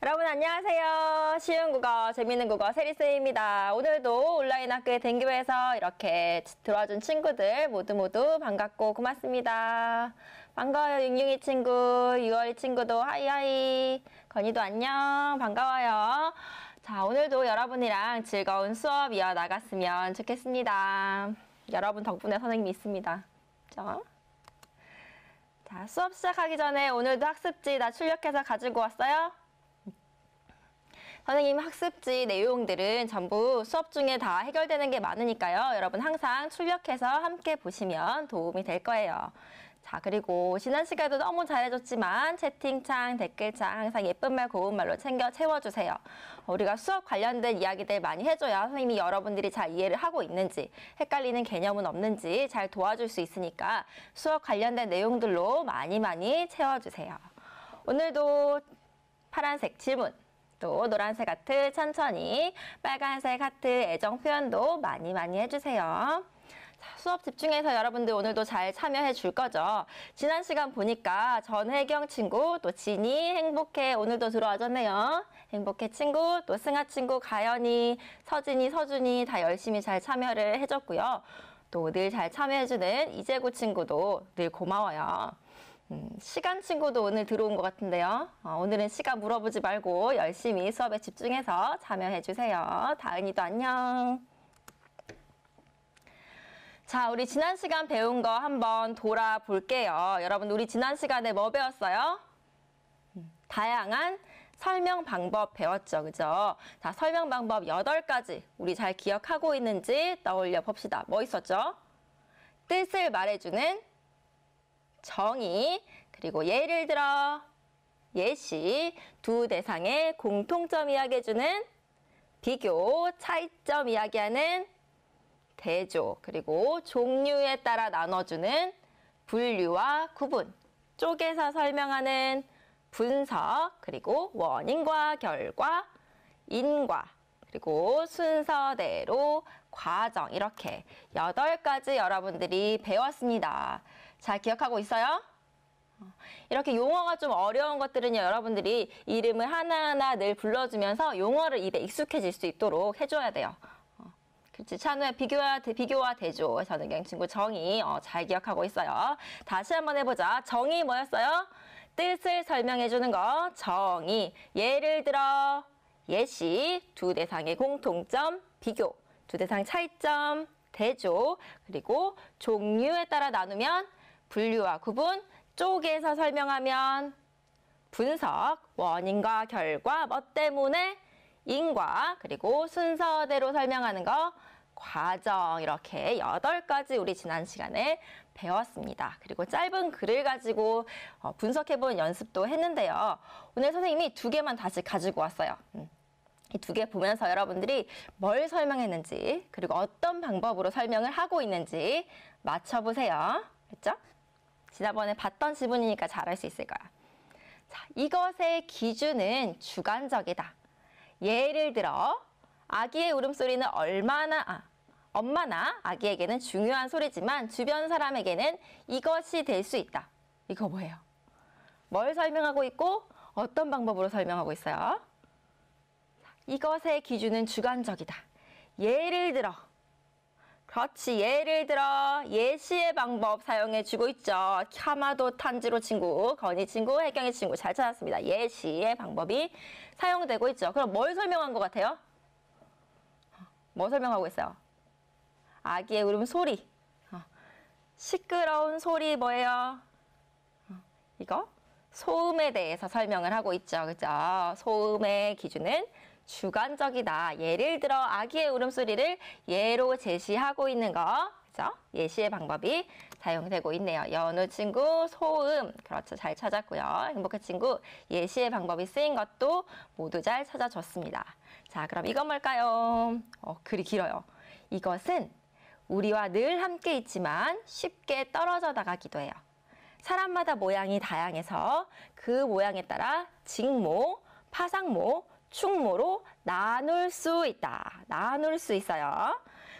여러분 안녕하세요. 쉬운 국어, 재밌는 국어 세리쌤입니다. 오늘도 온라인 학교에 댕기해서 이렇게 들어와준 친구들 모두 반갑고 고맙습니다. 반가워요. 융융이 친구, 유월이 친구도 하이하이. 건이도 안녕. 반가워요. 자, 오늘도 여러분이랑 즐거운 수업 이어나갔으면 좋겠습니다. 여러분 덕분에 선생님이 있습니다. 그죠? 자, 수업 시작하기 전에 오늘도 학습지 다 출력해서 가지고 왔어요? 선생님 학습지 내용들은 전부 수업 중에 다 해결되는 게 많으니까요. 여러분 항상 출력해서 함께 보시면 도움이 될 거예요. 자, 그리고 지난 시간에도 너무 잘해줬지만 채팅창, 댓글창 항상 예쁜 말 고운 말로 챙겨 채워주세요. 우리가 수업 관련된 이야기들 많이 해줘야 선생님이 여러분들이 잘 이해를 하고 있는지, 헷갈리는 개념은 없는지 잘 도와줄 수 있으니까 수업 관련된 내용들로 많이 채워주세요. 오늘도 파란색 질문, 또 노란색 하트 천천히, 빨간색 하트 애정 표현도 많이 해주세요. 자, 수업 집중해서 여러분들 오늘도 잘 참여해 줄 거죠? 지난 시간 보니까 전혜경 친구, 또 진이, 행복해 오늘도 들어와줬네요. 행복해 친구, 또 승아 친구, 가연이, 서진이, 서준이 다 열심히 잘 참여를 해줬고요. 또 늘 잘 참여해주는 이재구 친구도 늘 고마워요. 시간 친구도 오늘 들어온 것 같은데요. 오늘은 시간 물어보지 말고 열심히 수업에 집중해서 참여해주세요. 다은이도 안녕. 자, 우리 지난 시간 배운 거 한번 돌아볼게요. 여러분, 우리 지난 시간에 뭐 배웠어요? 다양한 설명 방법 배웠죠. 그죠? 자, 설명 방법 8가지 우리 잘 기억하고 있는지 떠올려 봅시다. 뭐 있었죠? 뜻을 말해주는 정의, 그리고 예를 들어, 예시, 두 대상의 공통점 이야기해주는 비교, 차이점 이야기하는 대조, 그리고 종류에 따라 나눠주는 분류와 구분, 쪼개서 설명하는 분석, 그리고 원인과 결과, 인과, 그리고 순서대로, 과정, 이렇게 8가지 여러분들이 배웠습니다. 잘 기억하고 있어요? 이렇게 용어가 좀 어려운 것들은요, 여러분들이 이름을 하나하나 늘 불러주면서 용어를 입에 익숙해질 수 있도록 해줘야 돼요. 그렇지. 찬우야, 비교와 대조. 전은경 친구 정의 잘 기억하고 있어요. 다시 한번 해보자. 정의 뭐였어요? 뜻을 설명해주는 거. 정의. 예를 들어, 예시, 두 대상의 공통점, 비교, 두 대상 차이점, 대조, 그리고 종류에 따라 나누면 분류와 구분, 쪼개서 설명하면 분석, 원인과 결과, 뭐 때문에 인과, 그리고 순서대로 설명하는 거, 과정, 이렇게 8가지 우리 지난 시간에 배웠습니다. 그리고 짧은 글을 가지고 분석해보는 연습도 했는데요. 오늘 선생님이 2개만 다시 가지고 왔어요. 이 2개 보면서 여러분들이 뭘 설명했는지, 그리고 어떤 방법으로 설명을 하고 있는지 맞춰보세요. 그랬죠? 지난번에 봤던 지문이니까 잘할 수 있을 거야. 자, 이것의 기준은 주관적이다. 예를 들어, 아기의 울음소리는 엄마나 아기에게는 중요한 소리지만 주변 사람에게는 이것이 될 수 있다. 이거 뭐예요? 뭘 설명하고 있고 어떤 방법으로 설명하고 있어요? 이것의 기준은 주관적이다. 예를 들어, 그렇지. 예를 들어 예시의 방법 사용해주고 있죠. 카마도 탄지로 친구, 건희 친구, 혜경이 친구 잘 찾았습니다. 예시의 방법이 사용되고 있죠. 그럼 뭘 설명한 것 같아요? 뭐 설명하고 있어요? 아기의 울음소리. 시끄러운 소리 뭐예요? 이거? 소음에 대해서 설명을 하고 있죠. 그죠? 소음의 기준은 주관적이다. 예를 들어 아기의 울음소리를 예로 제시하고 있는 거. 그죠? 예시의 방법이 사용되고 있네요. 연우 친구 소음. 그렇죠. 잘 찾았고요. 행복해 친구 예시의 방법이 쓰인 것도 모두 잘 찾아줬습니다. 자, 그럼 이건 뭘까요? 글이 길어요. 이것은 우리와 늘 함께 있지만 쉽게 떨어져 나가기도 해요. 사람마다 모양이 다양해서 그 모양에 따라 직모, 파상모, 충모로 나눌 수 있다. 나눌 수 있어요.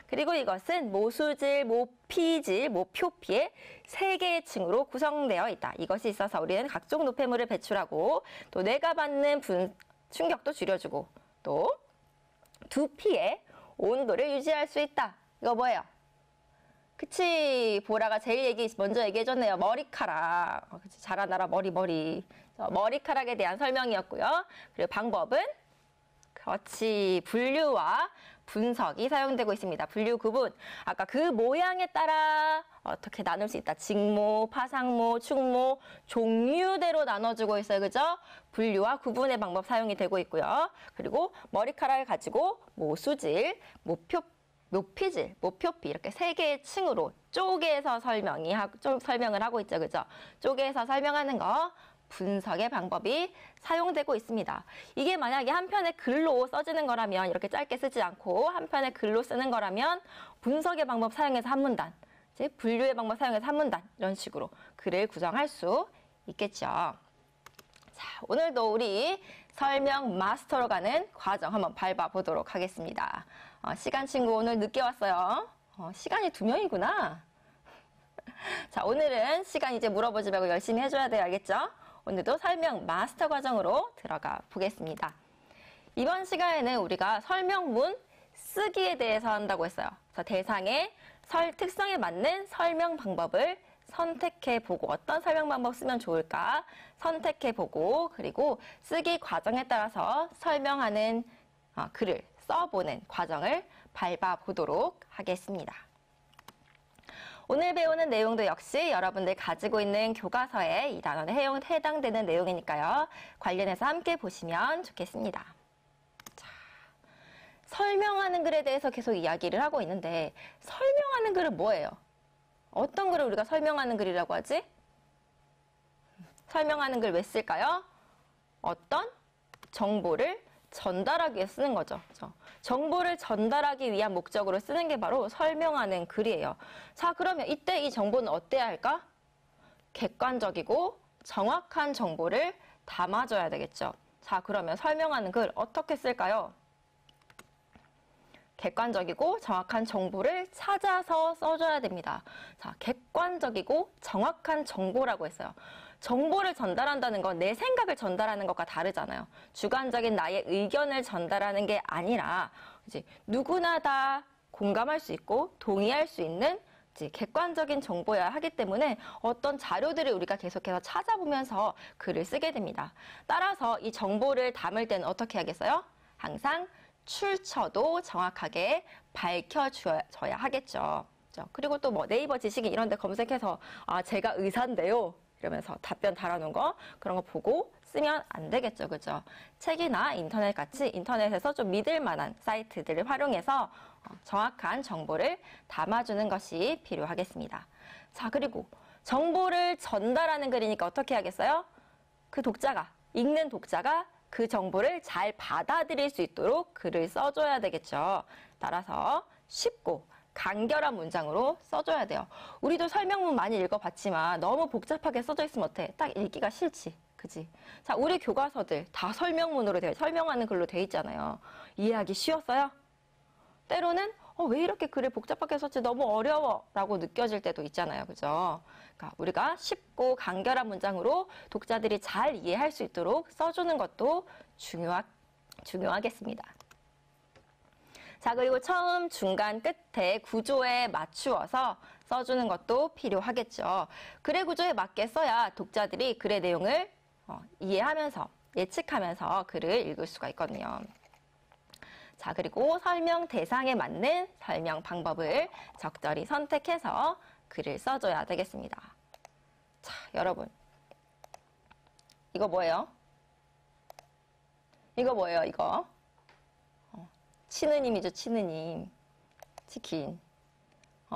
그리고 이것은 모수질, 모피질, 모표피의 3개의 층으로 구성되어 있다. 이것이 있어서 우리는 각종 노폐물을 배출하고 또 뇌가 받는 충격도 줄여주고 또 두피의 온도를 유지할 수 있다. 이거 뭐예요? 그치, 보라가 먼저 얘기해줬네요. 머리카락. 그치, 자라나라 머리. 머리카락에 대한 설명이었고요. 그리고 방법은 그렇지, 분류와 분석이 사용되고 있습니다. 분류 구분. 아까 그 모양에 따라 어떻게 나눌 수 있다. 직모, 파상모, 축모, 종류대로 나눠주고 있어요. 그죠? 분류와 구분의 방법 사용이 되고 있고요. 그리고 머리카락을 가지고 모수질, 모피질, 모표피 이렇게 세 개의 층으로 쪼개서 설명을 하고 있죠. 그죠? 쪼개서 설명하는 거 분석의 방법이 사용되고 있습니다. 이게 만약에 한 편의 글로 써지는 거라면 이렇게 짧게 쓰지 않고 한 편의 글로 쓰는 거라면 분석의 방법 사용해서 한 문단, 분류의 방법 사용해서 한 문단 이런 식으로 글을 구성할 수 있겠죠. 자, 오늘도 우리 설명 마스터로 가는 과정 한번 밟아보도록 하겠습니다. 시간 친구 오늘 늦게 왔어요. 시간이 2명이구나. 자, 오늘은 시간 이제 물어보지 말고 열심히 해줘야 돼요. 알겠죠? 오늘도 설명 마스터 과정으로 들어가 보겠습니다. 이번 시간에는 우리가 설명문 쓰기에 대해서 한다고 했어요. 그래서 대상의 특성에 맞는 설명 방법을 선택해보고 어떤 설명 방법 쓰면 좋을까 선택해보고 그리고 쓰기 과정에 따라서 설명하는 글을 써보는 과정을 밟아보도록 하겠습니다. 오늘 배우는 내용도 역시 여러분들 가지고 있는 교과서에 이 단원에 해당되는 내용이니까요. 관련해서 함께 보시면 좋겠습니다. 자, 설명하는 글에 대해서 계속 이야기를 하고 있는데 설명하는 글은 뭐예요? 어떤 글을 우리가 설명하는 글이라고 하지? 설명하는 글 왜 쓸까요? 어떤 정보를 전달하기 위해 쓰는 거죠. 그렇죠? 정보를 전달하기 위한 목적으로 쓰는 게 바로 설명하는 글이에요. 자, 그러면 이때 이 정보는 어때야 할까? 객관적이고 정확한 정보를 담아줘야 되겠죠. 자, 그러면 설명하는 글 어떻게 쓸까요? 객관적이고 정확한 정보를 찾아서 써줘야 됩니다. 자, 객관적이고 정확한 정보라고 했어요. 정보를 전달한다는 건 내 생각을 전달하는 것과 다르잖아요. 주관적인 나의 의견을 전달하는 게 아니라 이제 누구나 다 공감할 수 있고 동의할 수 있는 이제 객관적인 정보여야 하기 때문에 어떤 자료들을 우리가 계속해서 찾아보면서 글을 쓰게 됩니다. 따라서 이 정보를 담을 때는 어떻게 하겠어요? 항상 출처도 정확하게 밝혀줘야 하겠죠. 그리고 또 뭐 네이버 지식인 이런 데 검색해서 제가 의사인데요. 이러면서 답변 달아놓은 거 그런 거 보고 쓰면 안 되겠죠. 그죠? 책이나 인터넷 같이 인터넷에서 좀 믿을 만한 사이트들을 활용해서 정확한 정보를 담아주는 것이 필요하겠습니다. 자, 그리고 정보를 전달하는 글이니까 어떻게 하겠어요? 그 독자가, 읽는 독자가 그 정보를 잘 받아들일 수 있도록 글을 써줘야 되겠죠. 따라서 쉽고 간결한 문장으로 써줘야 돼요. 우리도 설명문 많이 읽어봤지만 너무 복잡하게 써져 있으면 어때? 딱 읽기가 싫지. 그지? 자, 우리 교과서들 다 설명문으로 설명하는 글로 돼 있잖아요. 이해하기 쉬웠어요? 때로는 왜 이렇게 글을 복잡하게 썼지? 너무 어려워 라고 느껴질 때도 있잖아요. 그죠? 그러니까 우리가 쉽고 간결한 문장으로 독자들이 잘 이해할 수 있도록 써주는 것도 중요하겠습니다. 자, 그리고 처음, 중간, 끝에 구조에 맞추어서 써주는 것도 필요하겠죠. 글의 구조에 맞게 써야 독자들이 글의 내용을 이해하면서, 예측하면서 글을 읽을 수가 있거든요. 자, 그리고 설명 대상에 맞는 설명 방법을 적절히 선택해서 글을 써줘야 되겠습니다. 자, 여러분. 이거 뭐예요? 이거 뭐예요, 이거? 치느님이죠, 치느님. 치킨.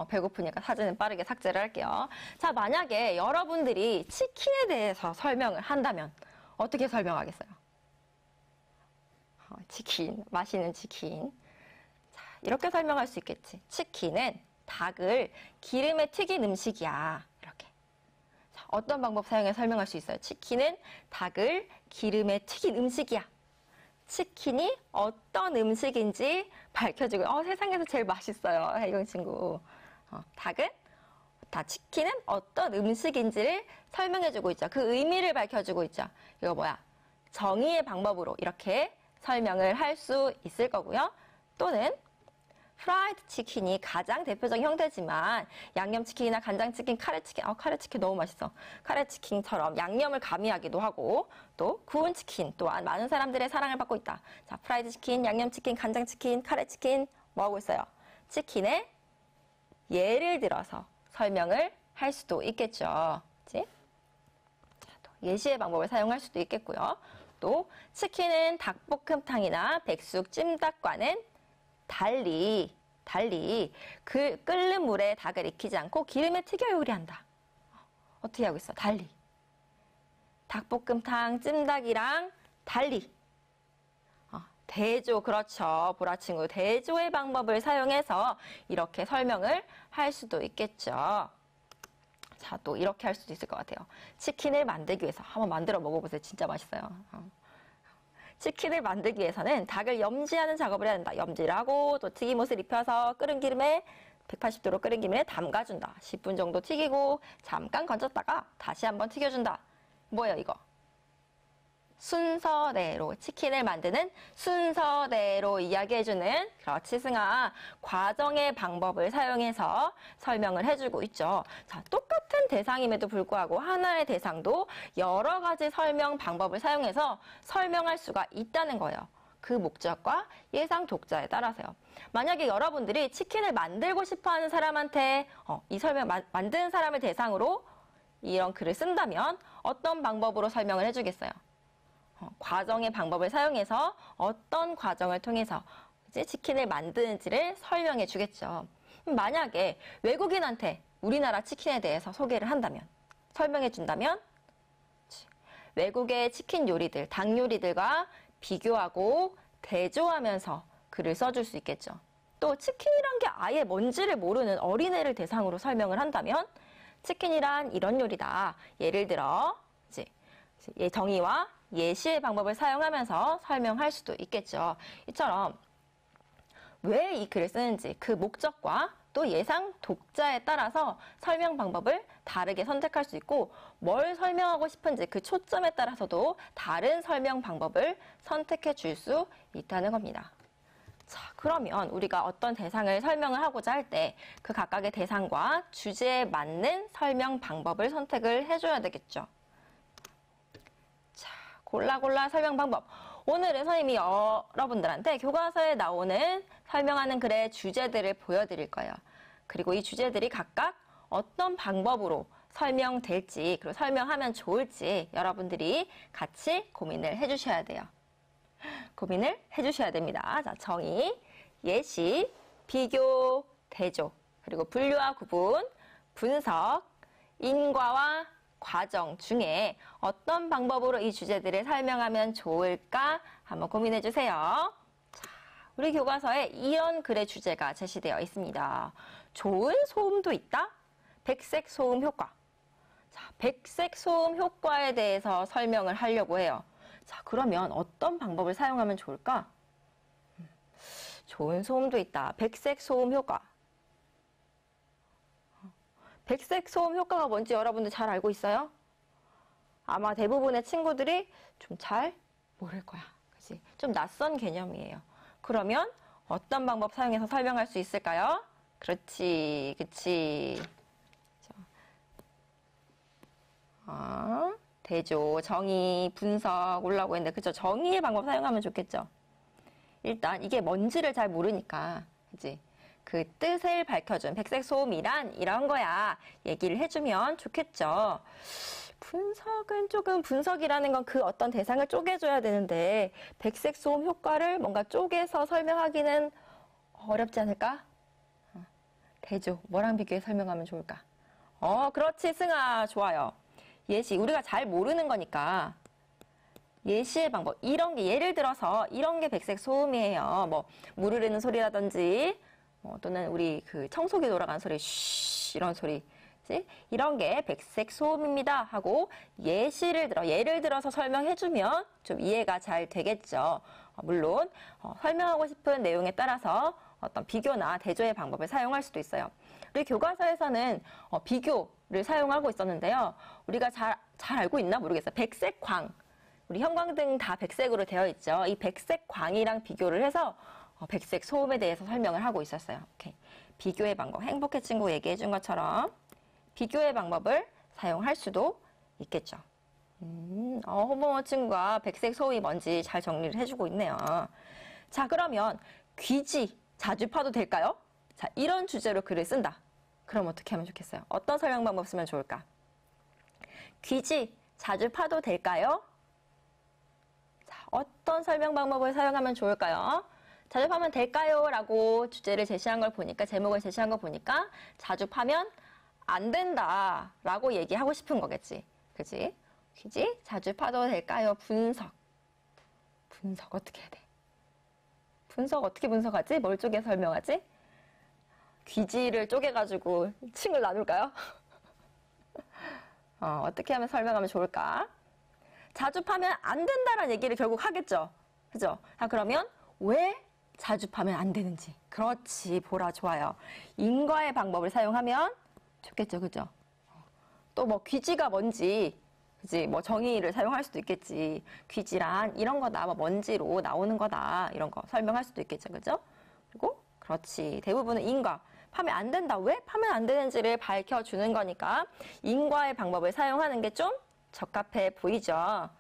배고프니까 사진은 빠르게 삭제를 할게요. 자, 만약에 여러분들이 치킨에 대해서 설명을 한다면 어떻게 설명하겠어요? 치킨, 맛있는 치킨. 자, 이렇게 설명할 수 있겠지. 치킨은 닭을 기름에 튀긴 음식이야. 이렇게. 자, 어떤 방법 사용해 설명할 수 있어요? 치킨은 닭을 기름에 튀긴 음식이야. 치킨이 어떤 음식인지 밝혀주고 세상에서 제일 맛있어요. 혜경 친구. 치킨은 어떤 음식인지를 설명해주고 있죠. 그 의미를 밝혀주고 있죠. 이거 뭐야? 정의의 방법으로 이렇게 설명을 할 수 있을 거고요. 또는 프라이드 치킨이 가장 대표적인 형태지만 양념치킨이나 간장치킨, 카레치킨, 카레치킨 너무 맛있어. 카레치킨처럼 양념을 가미하기도 하고 또 구운 치킨 또한 많은 사람들의 사랑을 받고 있다. 자, 프라이드 치킨, 양념치킨, 간장치킨, 카레치킨 뭐 하고 있어요? 치킨의 예를 들어서 설명을 할 수도 있겠죠. 그치? 자, 또 예시의 방법을 사용할 수도 있겠고요. 또 치킨은 닭볶음탕이나 백숙 찜닭과는 달리 그 끓는 물에 닭을 익히지 않고 기름에 튀겨 요리한다. 어떻게 하고 있어? 달리. 닭볶음탕, 찜닭이랑 달리. 대조, 그렇죠. 보라 친구. 대조의 방법을 사용해서 이렇게 설명을 할 수도 있겠죠. 자, 또 이렇게 할 수도 있을 것 같아요. 치킨을 만들기 위해서 한번 만들어 먹어보세요. 진짜 맛있어요. 치킨을 만들기 위해서는 닭을 염지하는 작업을 해야 된다. 염지를 하고 또 튀김옷을 입혀서 끓은 기름에 180도로 끓인 기름에 담가준다. 10분 정도 튀기고 잠깐 건졌다가 다시 한번 튀겨준다. 뭐예요 이거? 순서대로 치킨을 만드는 순서대로 이야기해주는 그렇지 승아 과정의 방법을 사용해서 설명을 해주고 있죠. 자, 똑같은 대상임에도 불구하고 하나의 대상도 여러 가지 설명 방법을 사용해서 설명할 수가 있다는 거예요. 그 목적과 예상 독자에 따라서요. 만약에 여러분들이 치킨을 만들고 싶어하는 사람한테 이 설명 만드는 사람을 대상으로 이런 글을 쓴다면 어떤 방법으로 설명을 해주겠어요? 과정의 방법을 사용해서 어떤 과정을 통해서 이제 치킨을 만드는지를 설명해 주겠죠. 만약에 외국인한테 우리나라 치킨에 대해서 소개를 한다면, 설명해 준다면 외국의 치킨 요리들, 닭 요리들과 비교하고 대조하면서 글을 써줄 수 있겠죠. 또 치킨이란 게 아예 뭔지를 모르는 어린애를 대상으로 설명을 한다면 치킨이란 이런 요리다. 예를 들어 이제 정의와 예시의 방법을 사용하면서 설명할 수도 있겠죠. 이처럼 왜 이 글을 쓰는지 그 목적과 또 예상 독자에 따라서 설명 방법을 다르게 선택할 수 있고 뭘 설명하고 싶은지 그 초점에 따라서도 다른 설명 방법을 선택해 줄 수 있다는 겁니다. 자, 그러면 우리가 어떤 대상을 설명을 하고자 할 때 그 각각의 대상과 주제에 맞는 설명 방법을 선택을 해줘야 되겠죠. 골라 설명 방법. 오늘은 선생님이 여러분들한테 교과서에 나오는 설명하는 글의 주제들을 보여드릴 거예요. 그리고 이 주제들이 각각 어떤 방법으로 설명될지 그리고 설명하면 좋을지 여러분들이 같이 고민을 해주셔야 돼요. 고민을 해주셔야 됩니다. 자, 정의, 예시, 비교, 대조, 그리고 분류와 구분, 분석, 인과와 과정 중에 어떤 방법으로 이 주제들을 설명하면 좋을까 한번 고민해 주세요. 자, 우리 교과서에 이런 글의 주제가 제시되어 있습니다. 좋은 소음도 있다? 백색 소음 효과. 자, 백색 소음 효과에 대해서 설명을 하려고 해요. 자, 그러면 어떤 방법을 사용하면 좋을까? 좋은 소음도 있다. 백색 소음 효과. 백색 소음 효과가 뭔지 여러분들 잘 알고 있어요? 아마 대부분의 친구들이 좀 잘 모를 거야. 그치? 좀 낯선 개념이에요. 그러면 어떤 방법 사용해서 설명할 수 있을까요? 그렇지, 그치. 대조, 정의, 분석 올라오고 있는데, 그쵸? 정의의 방법 사용하면 좋겠죠? 일단 이게 뭔지를 잘 모르니까, 그치? 그 뜻을 밝혀준 백색 소음이란 이런 거야. 얘기를 해주면 좋겠죠. 분석은 조금 분석이라는 건 그 어떤 대상을 쪼개줘야 되는데 백색 소음 효과를 뭔가 쪼개서 설명하기는 어렵지 않을까? 대조, 뭐랑 비교해 설명하면 좋을까? 그렇지, 승아. 좋아요. 예시, 우리가 잘 모르는 거니까 예시의 방법. 이런 게 예를 들어서 이런 게 백색 소음이에요. 뭐 물 흐르는 소리라든지 또는 우리 그 청소기 돌아가는 소리, 쉬 이런 소리, 이런 게 백색 소음입니다 하고 예를 들어서 설명해주면 좀 이해가 잘 되겠죠. 물론 설명하고 싶은 내용에 따라서 어떤 비교나 대조의 방법을 사용할 수도 있어요. 우리 교과서에서는 비교를 사용하고 있었는데요. 우리가 잘 알고 있나 모르겠어요. 백색 광, 우리 형광등 다 백색으로 되어 있죠. 이 백색 광이랑 비교를 해서 백색 소음에 대해서 설명을 하고 있었어요. 오케이. 비교의 방법, 행복해 친구 얘기해 준 것처럼 비교의 방법을 사용할 수도 있겠죠. 호모모 친구가 백색 소음이 뭔지 잘 정리를 해주고 있네요. 자, 그러면 귀지 자주 파도 될까요? 자, 이런 주제로 글을 쓴다. 그럼 어떻게 하면 좋겠어요? 어떤 설명 방법 쓰면 좋을까? 귀지 자주 파도 될까요? 자, 어떤 설명 방법을 사용하면 좋을까요? 자주 파면 될까요? 라고 주제를 제시한 걸 보니까, 제목을 제시한 걸 보니까 자주 파면 안 된다 라고 얘기하고 싶은 거겠지. 그치? 귀지 자주 파도 될까요? 분석 어떻게 해야 돼? 분석 어떻게 분석하지? 뭘 쪼개 설명하지? 귀지를 쪼개가지고 층을 나눌까요? 어떻게 하면 설명하면 좋을까? 자주 파면 안 된다라는 얘기를 결국 하겠죠. 그죠? 자, 그러면 왜 자주 파면 안 되는지. 그렇지, 보라, 좋아요. 인과의 방법을 사용하면 좋겠죠, 그죠? 또 뭐 귀지가 뭔지, 그지? 뭐 정의를 사용할 수도 있겠지. 귀지란 이런 거다, 뭐 먼지로 나오는 거다, 이런 거 설명할 수도 있겠죠, 그죠? 그리고 그렇지, 대부분은 인과. 파면 안 된다. 왜 파면 안 되는지를 밝혀주는 거니까 인과의 방법을 사용하는 게 좀 적합해 보이죠.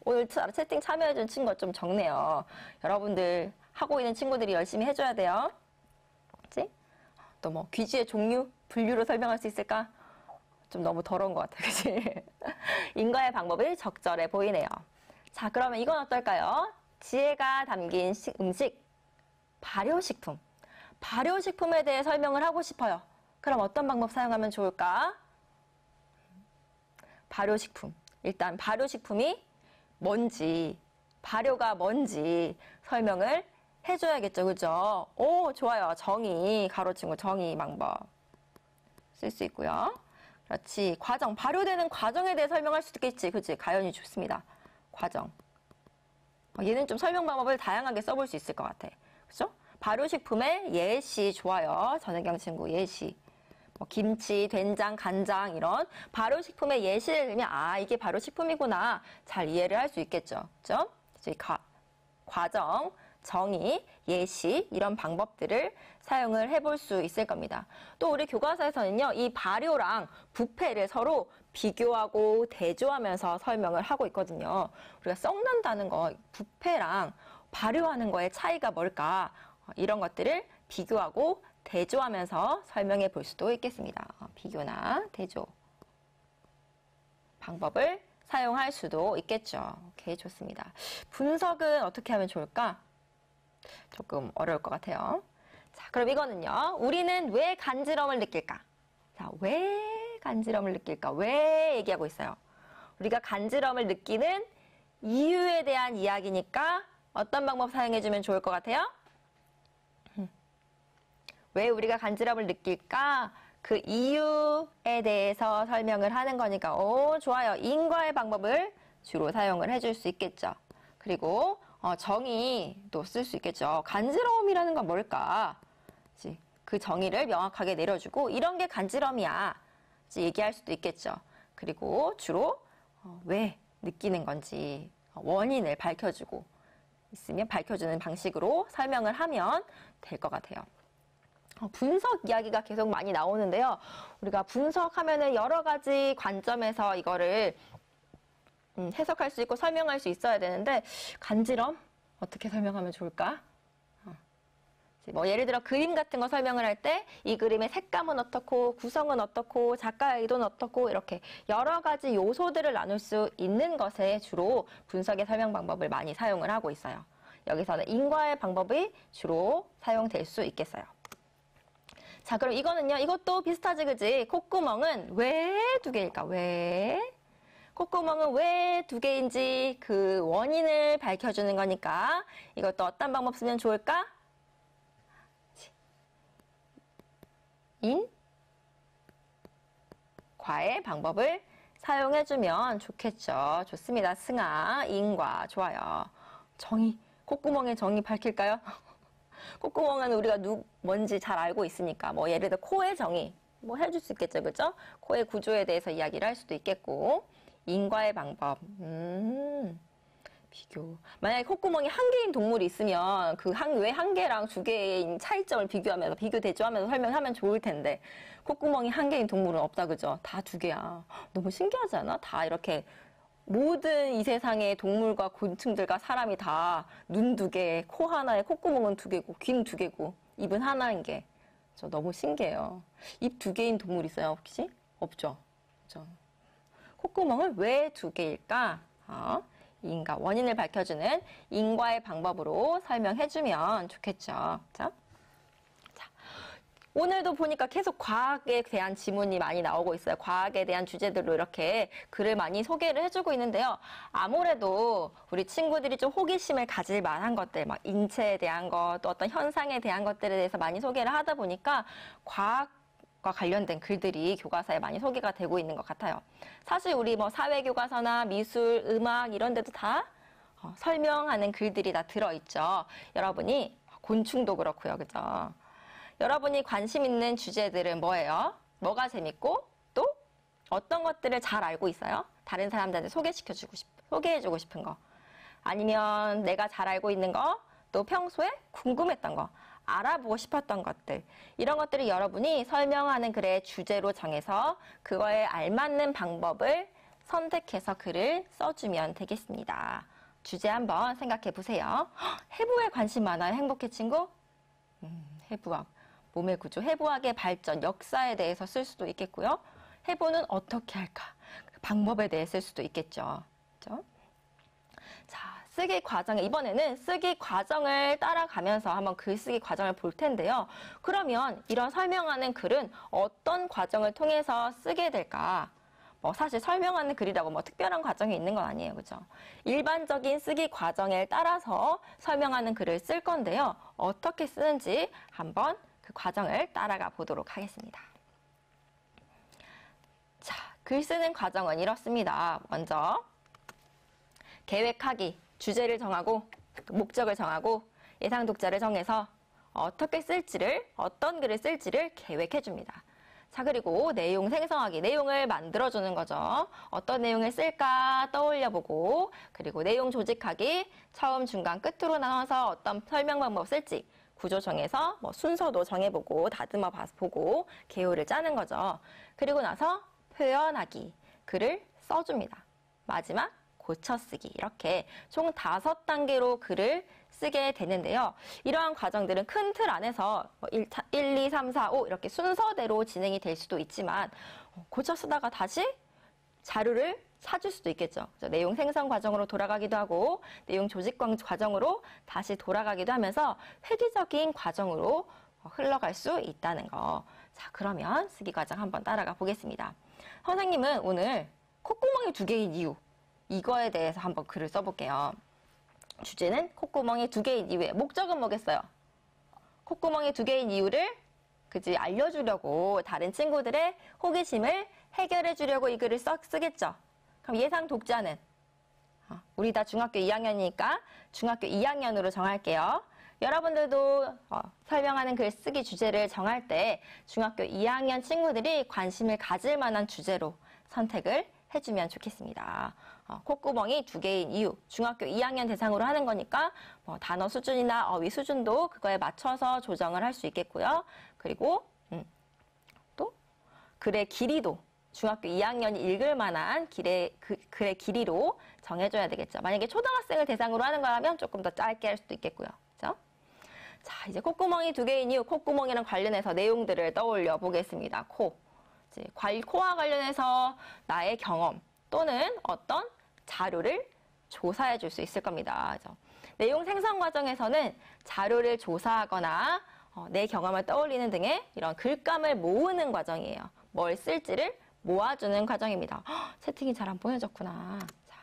오늘 채팅 참여해준 친구가 좀 적네요. 여러분들 하고 있는 친구들이 열심히 해줘야 돼요. 그치? 또 뭐 귀지의 종류, 분류로 설명할 수 있을까? 좀 너무 더러운 것 같아, 그치? 인과의 방법이 적절해 보이네요. 자, 그러면 이건 어떨까요? 지혜가 담긴 음식, 발효식품. 발효식품에 대해 설명을 하고 싶어요. 그럼 어떤 방법 사용하면 좋을까? 발효식품. 일단 발효식품이 뭔지, 발효가 뭔지 설명을 해줘야겠죠. 그죠? 오, 좋아요. 정의, 가로친구 정의 방법 쓸 수 있고요. 그렇지. 과정, 발효되는 과정에 대해 설명할 수도 있겠지. 그치? 가연이 좋습니다. 과정. 얘는 좀 설명 방법을 다양하게 써볼 수 있을 것 같아. 그죠? 발효식품의 예시 좋아요. 전혜경 친구 예시. 뭐 김치, 된장, 간장 이런 발효식품의 예시를 들면 아 이게 발효식품이구나 잘 이해를 할 수 있겠죠. 그죠? 과정, 정의, 예시 이런 방법들을 사용을 해볼 수 있을 겁니다. 또 우리 교과서에서는요. 이 발효랑 부패를 서로 비교하고 대조하면서 설명을 하고 있거든요. 우리가 썩는다는 거, 부패랑 발효하는 거의 차이가 뭘까? 이런 것들을 비교하고 대조하면서 설명해 볼 수도 있겠습니다. 비교나 대조 방법을 사용할 수도 있겠죠. 오케이, 좋습니다. 분석은 어떻게 하면 좋을까? 조금 어려울 것 같아요. 자, 그럼 이거는요. 우리는 왜 간지럼을 느낄까? 자, 왜 간지럼을 느낄까? 왜 얘기하고 있어요? 우리가 간지럼을 느끼는 이유에 대한 이야기니까 어떤 방법 사용해주면 좋을 것 같아요? 왜 우리가 간지럼을 느낄까? 그 이유에 대해서 설명을 하는 거니까 오 좋아요. 인과의 방법을 주로 사용을 해줄 수 있겠죠. 그리고 정의도 쓸 수 있겠죠. 간지러움이라는 건 뭘까? 그 정의를 명확하게 내려주고 이런 게 간지럼이야. 얘기할 수도 있겠죠. 그리고 주로 왜 느끼는 건지 원인을 밝혀주고 있으면 밝혀주는 방식으로 설명을 하면 될 것 같아요. 분석 이야기가 계속 많이 나오는데요. 우리가 분석하면은 여러 가지 관점에서 이거를 해석할 수 있고 설명할 수 있어야 되는데 간지럼 어떻게 설명하면 좋을까? 뭐 예를 들어 그림 같은 거 설명을 할 때 이 그림의 색감은 어떻고 구성은 어떻고 작가의 의도는 어떻고 이렇게 여러 가지 요소들을 나눌 수 있는 것에 주로 분석의 설명 방법을 많이 사용을 하고 있어요. 여기서는 인과의 방법이 주로 사용될 수 있겠어요. 자, 그럼 이거는요. 이것도 비슷하지, 그지? 콧구멍은 왜 두 개일까? 왜? 콧구멍은 왜 두 개인지 그 원인을 밝혀주는 거니까 이것도 어떤 방법 쓰면 좋을까? 인, 과의 방법을 사용해주면 좋겠죠. 좋습니다. 승아, 인과, 좋아요. 정의, 콧구멍의 정의 밝힐까요? 콧구멍은 우리가 뭔지 잘 알고 있으니까 뭐 예를 들어 코의 정의 뭐 해줄 수 있겠죠, 그죠? 코의 구조에 대해서 이야기를 할 수도 있겠고 인과의 방법, 비교. 만약에 콧구멍이 한 개인 동물이 있으면 그 왜 한 개랑 두 개의 차이점을 비교하면서 비교 대조하면서 설명하면 좋을 텐데 콧구멍이 한 개인 동물은 없다 그죠? 다 두 개야. 너무 신기하지 않아? 다 이렇게 모든 이 세상의 동물과 곤충들과 사람이 다 눈 두 개, 코 하나에 콧구멍은 두 개고 귀는 두 개고 입은 하나인 게 저 너무 신기해요. 입 두 개인 동물 있어요 혹시? 없죠. 그죠? 콧구멍을 왜 두 개일까? 인과 원인을 밝혀주는 인과의 방법으로 설명해주면 좋겠죠. 그죠? 자, 오늘도 보니까 계속 과학에 대한 지문이 많이 나오고 있어요. 과학에 대한 주제들로 이렇게 글을 많이 소개를 해주고 있는데요. 아무래도 우리 친구들이 좀 호기심을 가질 만한 것들, 막 인체에 대한 것, 또 어떤 현상에 대한 것들에 대해서 많이 소개를 하다 보니까 과학과 관련된 글들이 교과서에 많이 소개가 되고 있는 것 같아요. 사실 우리 뭐 사회교과서나 미술, 음악 이런 데도 다 설명하는 글들이 다 들어있죠. 여러분이 곤충도 그렇고요. 그죠? 여러분이 관심 있는 주제들은 뭐예요? 뭐가 재밌고 또 어떤 것들을 잘 알고 있어요? 다른 사람들한테 소개해주고 싶은 거. 아니면 내가 잘 알고 있는 거, 또 평소에 궁금했던 거, 알아보고 싶었던 것들. 이런 것들을 여러분이 설명하는 글의 주제로 정해서 그거에 알맞는 방법을 선택해서 글을 써주면 되겠습니다. 주제 한번 생각해 보세요. 해부에 관심 많아요? 행복해 친구? 해부학. 몸의 구조, 해부학의 발전, 역사에 대해서 쓸 수도 있겠고요. 해부는 어떻게 할까? 방법에 대해 쓸 수도 있겠죠. 그렇죠? 자, 쓰기 과정에 이번에는 쓰기 과정을 따라가면서 한번 글쓰기 과정을 볼 텐데요. 그러면 이런 설명하는 글은 어떤 과정을 통해서 쓰게 될까? 뭐 사실 설명하는 글이라고 뭐 특별한 과정이 있는 건 아니에요. 그죠? 일반적인 쓰기 과정에 따라서 설명하는 글을 쓸 건데요. 어떻게 쓰는지 한번 그 과정을 따라가 보도록 하겠습니다. 자, 글 쓰는 과정은 이렇습니다. 먼저 계획하기, 주제를 정하고 목적을 정하고 예상 독자를 정해서 어떻게 쓸지를, 어떤 글을 쓸지를 계획해 줍니다. 자, 그리고 내용 생성하기, 내용을 만들어주는 거죠. 어떤 내용을 쓸까 떠올려보고, 그리고 내용 조직하기, 처음, 중간, 끝으로 나눠서 어떤 설명 방법 쓸지, 구조 정해서 뭐 순서도 정해보고, 다듬어 보고, 개요를 짜는 거죠. 그리고 나서 표현하기, 글을 써줍니다. 마지막, 고쳐쓰기, 이렇게 총 5단계로 글을 쓰게 되는데요. 이러한 과정들은 큰 틀 안에서 1, 2, 3, 4, 5 이렇게 순서대로 진행이 될 수도 있지만 고쳐 쓰다가 다시 자료를 찾을 수도 있겠죠. 내용 생성 과정으로 돌아가기도 하고 내용 조직 과정으로 다시 돌아가기도 하면서 획기적인 과정으로 흘러갈 수 있다는 거. 자, 그러면 쓰기 과정 한번 따라가 보겠습니다. 선생님은 오늘 콧구멍이 2개인 이유, 이거에 대해서 한번 글을 써볼게요. 주제는 콧구멍이 2개인 이유에 목적은 뭐겠어요? 콧구멍이 2개인 이유를 알려주려고 다른 친구들의 호기심을 해결해 주려고 이 글을 쓰겠죠. 그럼 예상 독자는 우리 다 중학교 2학년이니까 중학교 2학년으로 정할게요. 여러분들도 설명하는 글쓰기 주제를 정할 때 중학교 2학년 친구들이 관심을 가질 만한 주제로 선택을 해주면 좋겠습니다. 콧구멍이 2개인 이유, 중학교 2학년 대상으로 하는 거니까 뭐 단어 수준이나 어휘 수준도 그거에 맞춰서 조정을 할 수 있겠고요. 그리고 또 글의 길이도 중학교 2학년이 읽을 만한 글의 길이로 정해줘야 되겠죠. 만약에 초등학생을 대상으로 하는 거라면 조금 더 짧게 할 수도 있겠고요. 그렇죠? 자, 이제 콧구멍이 2개인 이유, 콧구멍이랑 관련해서 내용들을 떠올려 보겠습니다. 코와 관련해서 나의 경험 또는 어떤 자료를 조사해 줄 수 있을 겁니다. 그래서 내용 생성 과정에서는 자료를 조사하거나 내 경험을 떠올리는 등의 이런 글감을 모으는 과정이에요. 뭘 쓸지를 모아주는 과정입니다. 채팅이 잘 안 보여졌구나. 자,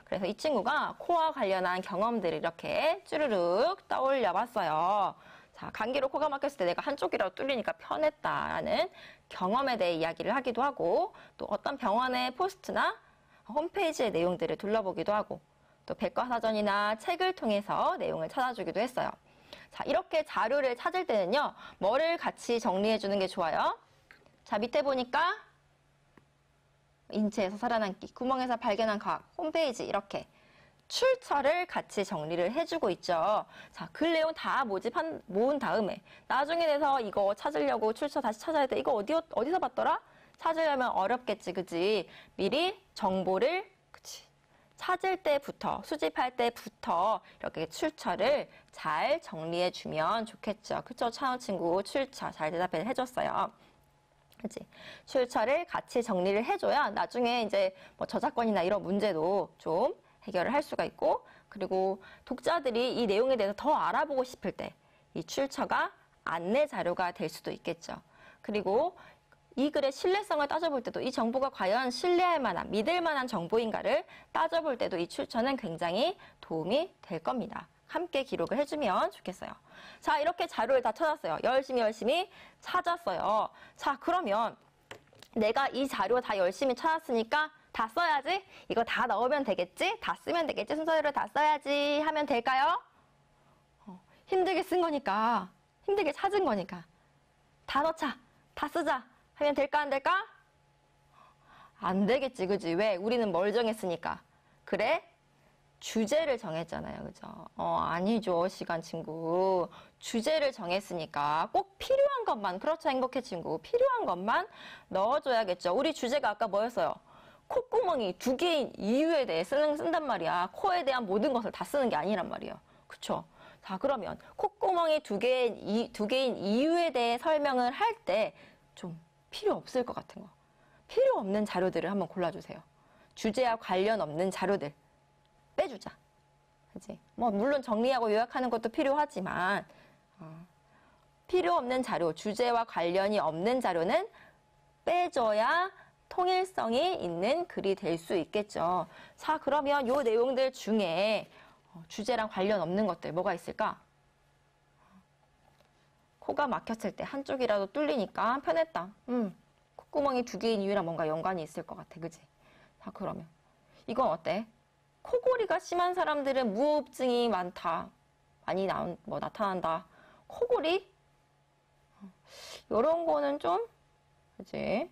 그래서 이 친구가 코와 관련한 경험들을 이렇게 쭈르륵 떠올려 봤어요. 자, 감기로 코가 막혔을 때 내가 한쪽이라도 뚫리니까 편했다라는 경험에 대해 이야기를 하기도 하고 또 어떤 병원의 포스트나 홈페이지의 내용들을 둘러보기도 하고 또 백과사전이나 책을 통해서 내용을 찾아주기도 했어요. 자, 이렇게 자료를 찾을 때는요. 뭐를 같이 정리해 주는 게 좋아요? 자, 밑에 보니까 인체에서 살아남기, 구멍에서 발견한 과학, 홈페이지 이렇게 출처를 같이 정리를 해주고 있죠. 자, 글 내용 다 모은 다음에 나중에 돼서 이거 찾으려고 출처 다시 찾아야 돼. 이거 어디서 봤더라? 찾으려면 어렵겠지, 그지? 미리 정보를 찾을 때부터, 수집할 때부터 이렇게 출처를 잘 정리해주면 좋겠죠. 그쵸? 차은 친구 출처 잘 대답해줬어요. 그치? 출처를 같이 정리를 해줘야 나중에 이제 뭐 저작권이나 이런 문제도 좀 해결을 할 수가 있고, 그리고 독자들이 이 내용에 대해서 더 알아보고 싶을 때 이 출처가 안내 자료가 될 수도 있겠죠. 그리고 이 글의 신뢰성을 따져볼 때도 이 정보가 과연 신뢰할 만한, 믿을 만한 정보인가를 따져볼 때도 이 출처는 굉장히 도움이 될 겁니다. 함께 기록을 해주면 좋겠어요. 자, 이렇게 자료를 다 찾았어요. 열심히 찾았어요. 자, 그러면 내가 이 자료 다 열심히 찾았으니까 다 써야지? 이거 다 넣으면 되겠지? 다 쓰면 되겠지? 순서대로 다 써야지 하면 될까요? 힘들게 쓴 거니까, 힘들게 찾은 거니까 다 넣자, 다 쓰자 하면 될까 안 될까? 안 되겠지, 그지? 왜? 우리는 뭘 정했으니까. 그래? 주제를 정했잖아요, 그죠? 아니죠, 시간 친구. 주제를 정했으니까 꼭 필요한 것만, 그렇죠, 행복해 친구. 필요한 것만 넣어줘야겠죠. 우리 주제가 아까 뭐였어요? 콧구멍이 2개인 이유에 대해 쓴단 말이야. 코에 대한 모든 것을 다 쓰는 게 아니란 말이에요. 그쵸? 자, 그러면 콧구멍이 2개인 이유에 대해 설명을 할 때 좀 필요 없을 것 같은 거. 필요 없는 자료들을 한번 골라주세요. 주제와 관련 없는 자료들 빼주자. 그치? 뭐 물론 정리하고 요약하는 것도 필요하지만 필요 없는 자료, 주제와 관련이 없는 자료는 빼줘야 통일성이 있는 글이 될 수 있겠죠. 자, 그러면 이 내용들 중에 주제랑 관련 없는 것들 뭐가 있을까? 코가 막혔을 때 한쪽이라도 뚫리니까 편했다. 콧구멍이 2개인 이유랑 뭔가 연관이 있을 것 같아. 그지? 자, 그러면 이건 어때? 코골이가 심한 사람들은 무호흡증이 많다. 많이 나타난다. 코골이? 이런 거는 좀, 그치?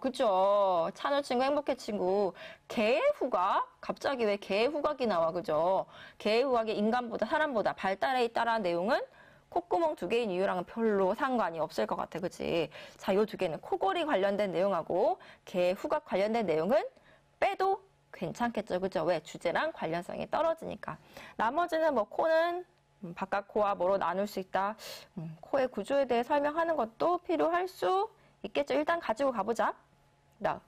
그죠. 찬우 친구, 행복해 친구. 개의 후각? 갑자기 왜 개의 후각이 나와, 그죠? 개의 후각이 인간보다, 사람보다 발달에 있다라는 내용은 콧구멍 2개인 이유랑은 별로 상관이 없을 것 같아, 그치? 자, 요 2개는 코골이 관련된 내용하고 개의 후각 관련된 내용은 빼도 괜찮겠죠, 그죠? 왜? 주제랑 관련성이 떨어지니까. 나머지는 뭐 코는 바깥 코와 뭐로 나눌 수 있다. 코의 구조에 대해 설명하는 것도 필요할 수 있겠죠. 일단 가지고 가보자. 나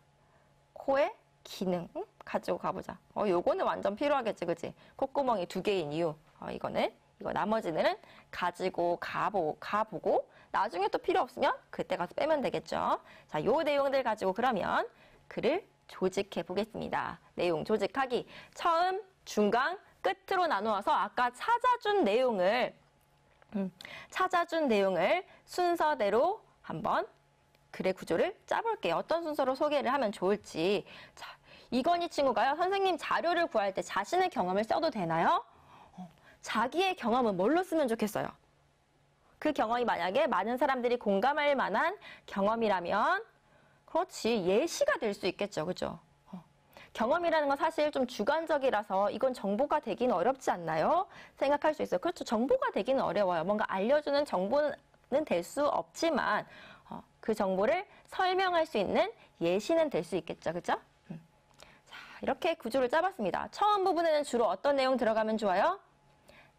코의 기능 가지고 가보자. 요거는 완전 필요하겠지, 그치? 콧구멍이 2개인 이유. 이거 나머지는 가지고 가보고 나중에 또 필요 없으면 그때 가서 빼면 되겠죠. 자, 요 내용들 가지고 그러면 글을 조직해 보겠습니다. 내용 조직하기. 처음, 중간, 끝으로 나누어서 아까 찾아준 내용을 순서대로 한번 글의 구조를 짜볼게요. 어떤 순서로 소개를 하면 좋을지. 자, 이건희 친구가요. 선생님 자료를 구할 때 자신의 경험을 써도 되나요? 자기의 경험은 뭘로 쓰면 좋겠어요? 그 경험이 만약에 많은 사람들이 공감할 만한 경험이라면 그렇지, 예시가 될 수 있겠죠. 그죠? 경험이라는 건 사실 좀 주관적이라서 이건 정보가 되기는 어렵지 않나요? 생각할 수 있어요. 그렇죠. 정보가 되기는 어려워요. 뭔가 알려주는 정보는 될 수 없지만 그 정보를 설명할 수 있는 예시는 될 수 있겠죠. 그죠? 자, 이렇게 구조를 짜봤습니다. 처음 부분에는 주로 어떤 내용 들어가면 좋아요?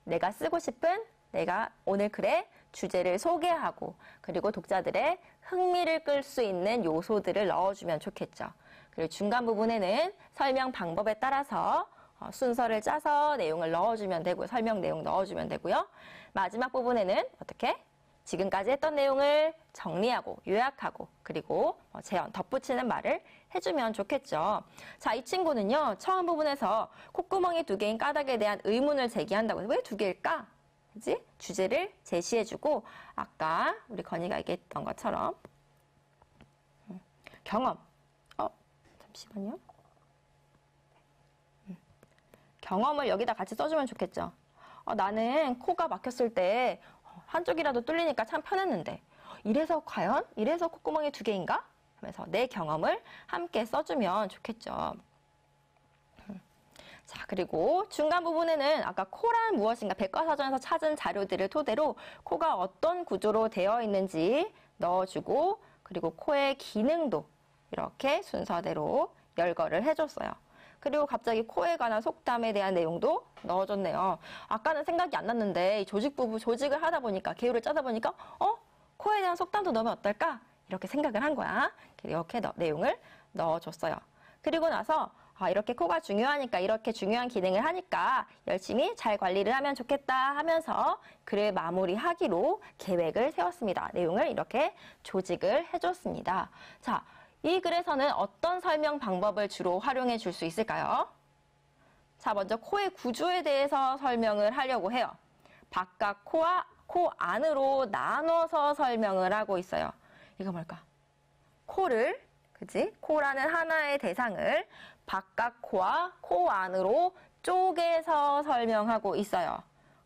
내가 쓰고 싶은 내가 오늘 글의 주제를 소개하고 그리고 독자들의 흥미를 끌 수 있는 요소들을 넣어주면 좋겠죠. 그리고 중간 부분에는 설명 방법에 따라서 순서를 짜서 내용을 넣어주면 되고요. 설명 내용 넣어주면 되고요. 마지막 부분에는 어떻게? 지금까지 했던 내용을 정리하고 요약하고 그리고 재현, 덧붙이는 말을 해주면 좋겠죠. 자, 이 친구는요. 처음 부분에서 콧구멍이 2개인 까닭에 대한 의문을 제기한다고 해서 왜 2개일까? 그치? 주제를 제시해주고 아까 우리 건이가 얘기했던 것처럼 경험. 잠시만요. 경험을 여기다 같이 써주면 좋겠죠. 나는 코가 막혔을 때 한쪽이라도 뚫리니까 참 편했는데 이래서 콧구멍이 2개인가? 하면서 내 경험을 함께 써주면 좋겠죠. 자, 그리고 중간 부분에는 아까 코란 무엇인가 백과사전에서 찾은 자료들을 토대로 코가 어떤 구조로 되어 있는지 넣어주고, 그리고 코의 기능도 이렇게 순서대로 열거를 해줬어요. 그리고 갑자기 코에 관한 속담에 대한 내용도 넣어줬네요. 아까는 생각이 안 났는데 조직을 하다 보니까, 개요를 짜다 보니까 코에 대한 속담도 넣으면 어떨까? 이렇게 생각을 한 거야. 이렇게 내용을 넣어줬어요. 그리고 나서 이렇게 코가 중요하니까, 이렇게 중요한 기능을 하니까 열심히 잘 관리를 하면 좋겠다 하면서 글을 마무리하기로 계획을 세웠습니다. 내용을 이렇게 조직을 해줬습니다. 자, 이 글에서는 어떤 설명 방법을 주로 활용해 줄 수 있을까요? 자, 먼저 코의 구조에 대해서 설명을 하려고 해요. 바깥 코와 코 안으로 나눠서 설명을 하고 있어요. 이거 뭘까? 코를, 그지? 코라는 하나의 대상을 바깥 코와 코 안으로 쪼개서 설명하고 있어요.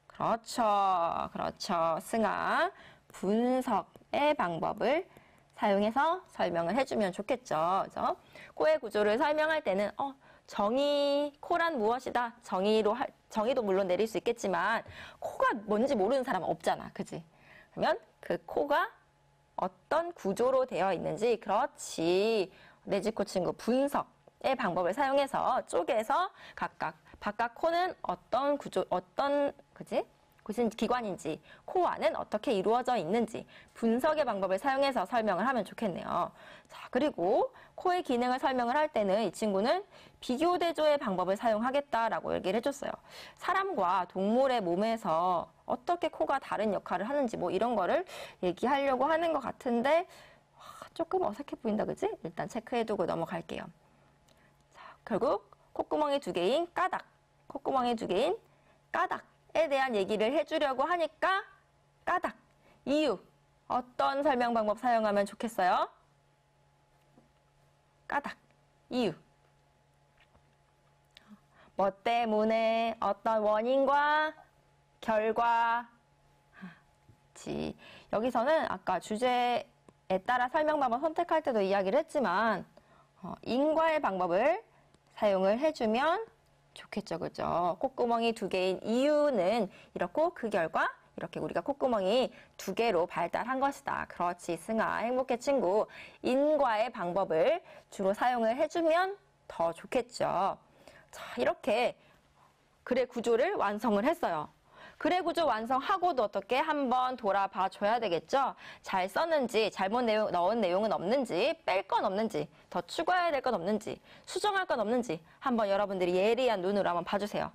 그렇죠. 그렇죠. 승아, 분석의 방법을 사용해서 설명을 해주면 좋겠죠. 그죠? 코의 구조를 설명할 때는 코란 무엇이다. 정의도 물론 내릴 수 있겠지만 코가 뭔지 모르는 사람은 없잖아. 그지? 그러면 그 코가 어떤 구조로 되어 있는지, 그렇지. 내지코 친구 분석의 방법을 사용해서 쪼개서 각각 바깥 코는 어떤 구조, 그지? 무슨 기관인지, 코 안은 어떻게 이루어져 있는지 분석의 방법을 사용해서 설명을 하면 좋겠네요. 자, 그리고 코의 기능을 설명을 할 때는 이 친구는 비교 대조의 방법을 사용하겠다라고 얘기를 해줬어요. 사람과 동물의 몸에서 어떻게 코가 다른 역할을 하는지 이런 거를 얘기하려고 하는 것 같은데 조금 어색해 보인다, 그지? 일단 체크해두고 넘어갈게요. 자, 결국 콧구멍이 두 개인 까닭, 콧구멍이 두 개인 까닭에 대한 얘기를 해주려고 하니까 까닭, 이유, 어떤 설명 방법 사용하면 좋겠어요? 까닭, 이유. 뭐 때문에, 어떤 원인과 결과. 여기서는 아까 주제에 따라 설명 방법 선택할 때도 이야기를 했지만 인과의 방법을 사용을 해주면 좋겠죠. 그죠? 콧구멍이 두 개인 이유는 이렇고, 그 결과 이렇게 우리가 콧구멍이 두 개로 발달한 것이다. 그렇지, 승아. 행복해 친구. 인과의 방법을 주로 사용을 해주면 더 좋겠죠. 자, 이렇게 글의 구조를 완성을 했어요. 글의 구조 완성하고도 어떻게 한번 돌아봐 줘야 되겠죠? 잘 썼는지, 잘못 넣은 내용은 없는지, 뺄 건 없는지, 더 추가해야 될 건 없는지, 수정할 건 없는지 한번 여러분들이 예리한 눈으로 한번 봐주세요.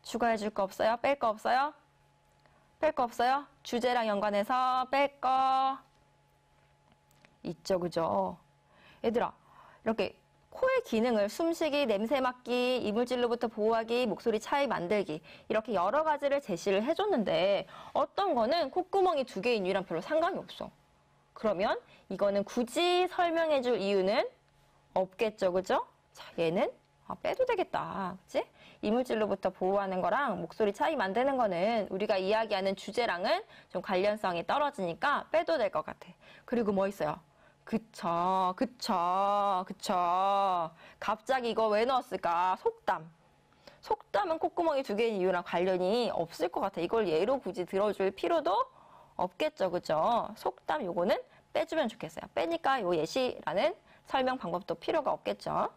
추가해 줄 거 없어요? 뺄 거 없어요? 뺄 거 없어요? 주제랑 연관해서 뺄 거 있죠, 그죠? 얘들아, 이렇게 코의 기능을 숨쉬기, 냄새 맡기, 이물질로부터 보호하기, 목소리 차이 만들기 이렇게 여러 가지를 제시를 해줬는데 어떤 거는 콧구멍이 두 개인 이유랑 별로 상관이 없어. 그러면 이거는 굳이 설명해줄 이유는 없겠죠, 그죠? 자, 얘는 빼도 되겠다, 그치? 이물질로부터 보호하는 거랑 목소리 차이 만드는 거는 우리가 이야기하는 주제랑은 좀 관련성이 떨어지니까 빼도 될 것 같아. 그리고 뭐 있어요? 그쵸. 갑자기 이거 왜 넣었을까? 속담. 속담은 콧구멍이 두 개인 이유랑 관련이 없을 것 같아. 이걸 예로 굳이 들어줄 필요도 없겠죠, 그죠? 속담 요거는 빼주면 좋겠어요. 빼니까 요 예시라는 설명 방법도 필요가 없겠죠.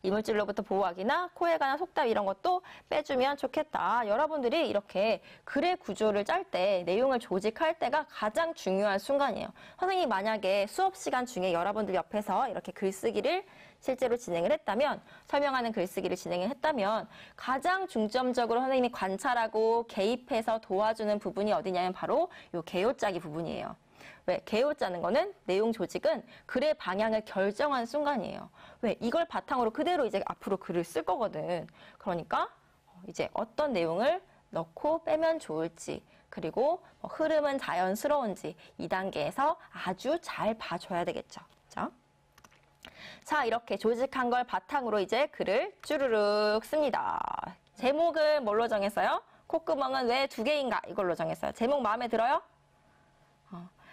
이물질로부터 보호하기나 코에 관한 속담 이런 것도 빼주면 좋겠다. 여러분들이 이렇게 글의 구조를 짤 때, 내용을 조직할 때가 가장 중요한 순간이에요. 선생님이 만약에 수업 시간 중에 여러분들 옆에서 이렇게 글쓰기를 실제로 진행을 했다면, 설명하는 글쓰기를 진행을 했다면 가장 중점적으로 선생님이 관찰하고 개입해서 도와주는 부분이 어디냐면 바로 요 개요짜기 부분이에요. 왜? 개요 짜는 거는, 내용 조직은 글의 방향을 결정한 순간이에요. 왜? 이걸 바탕으로 그대로 이제 앞으로 글을 쓸 거거든. 그러니까 이제 어떤 내용을 넣고 빼면 좋을지, 그리고 흐름은 자연스러운지 이 단계에서 아주 잘 봐줘야 되겠죠. 그죠? 자, 이렇게 조직한 걸 바탕으로 이제 글을 쭈르륵 씁니다. 제목은 뭘로 정했어요? 콧구멍은 왜 두 개인가? 이걸로 정했어요. 제목 마음에 들어요?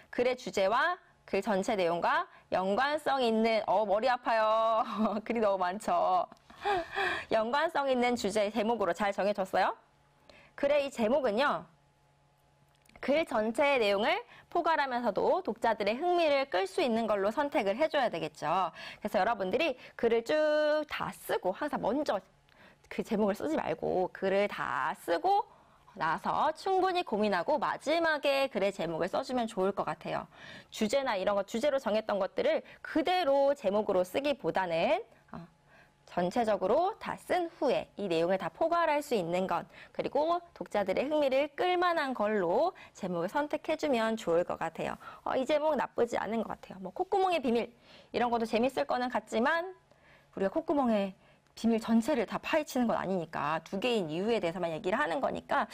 글의 주제와 글 전체 내용과 연관성 있는, 머리 아파요. 글이 너무 많죠. 연관성 있는 주제 제목으로 잘 정해줬어요? 글의 이 제목은요. 글 전체의 내용을 포괄하면서도 독자들의 흥미를 끌 수 있는 걸로 선택을 해줘야 되겠죠. 그래서 여러분들이 글을 쭉 다 쓰고 항상 먼저 그 제목을 쓰지 말고 글을 다 쓰고 나서 충분히 고민하고 마지막에 글의 제목을 써주면 좋을 것 같아요. 주제나 이런 거 주제로 정했던 것들을 그대로 제목으로 쓰기보다는 전체적으로 다 쓴 후에 이 내용을 다 포괄할 수 있는 것 그리고 독자들의 흥미를 끌만한 걸로 제목을 선택해주면 좋을 것 같아요. 이 제목 나쁘지 않은 것 같아요. 뭐 콧구멍의 비밀 이런 것도 재밌을 거는 같지만 우리가 콧구멍의 비밀 전체를 다 파헤치는 건 아니니까 두 개인 이유에 대해서만 얘기를 하는 거니까